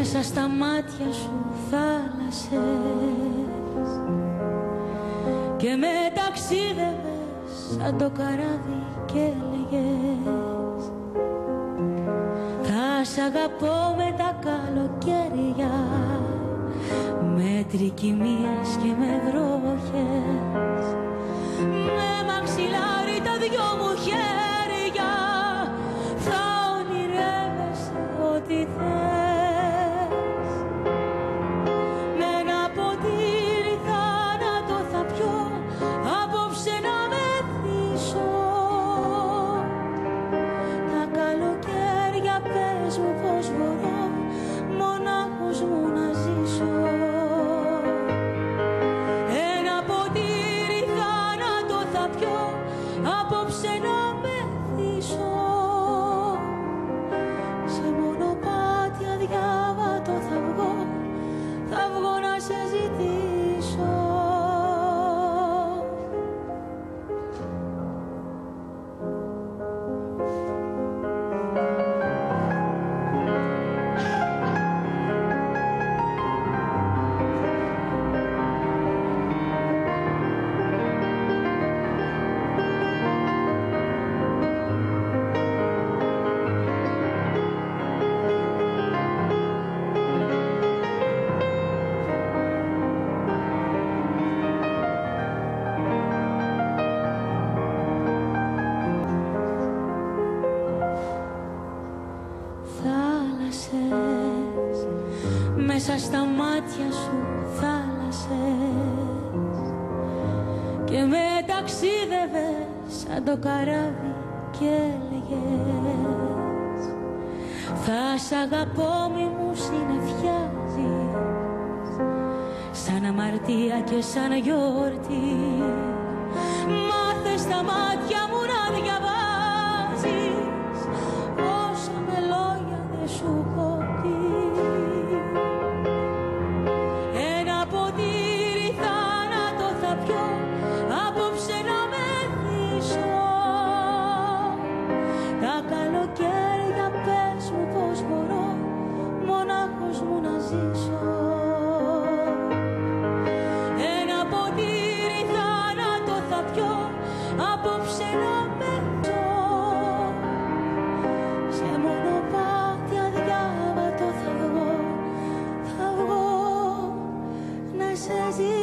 μέσα στα μάτια σου θάλασσες και με ταξίδευες σαν το καράβι και έλεγες θα σ' αγαπώ με τα καλοκαίρια, με τρικυμίες και με βροχές, με μαξιλάρι τα δυο μου χέρια, θα ονειρεύεσαι ό,τι θες. Με ένα ποτήρι θάνατο θα πιω, απόψε να μεθύσω. Τα καλοκαίρια πες μου πως μπορώ μονάχος μου να ζήσω. Ένα ποτήρι θάνατο θα πιω, απόψε να μεθύσω. Σε μονοπάτι αδιάβατο θα βγω να σε ζητήσω. Θάλασσες, μέσα στα μάτια σου θάλασσες και με ταξίδευες σαν το καράβι και έλεγες θα σ' αγαπώ μη μου συννεφιάζεις, σαν αμαρτία και σαν γιορτή. Μάθε στα μάτια μου να διαβάζεις όσα με λόγια δεν σου έχω πει. Ένα ποτήρι θάνατο θα πιω, απόψε να μεθύσω. Τα καλοκαίρια πες μου πως μπορώ μονάχος μου να ζήσω. Ένα ποτήρι θάνατο θα πιω, απόψε να μεθύσω. Σε μονοπάτι αδιάβατο θα βγω να σε ζητήσω.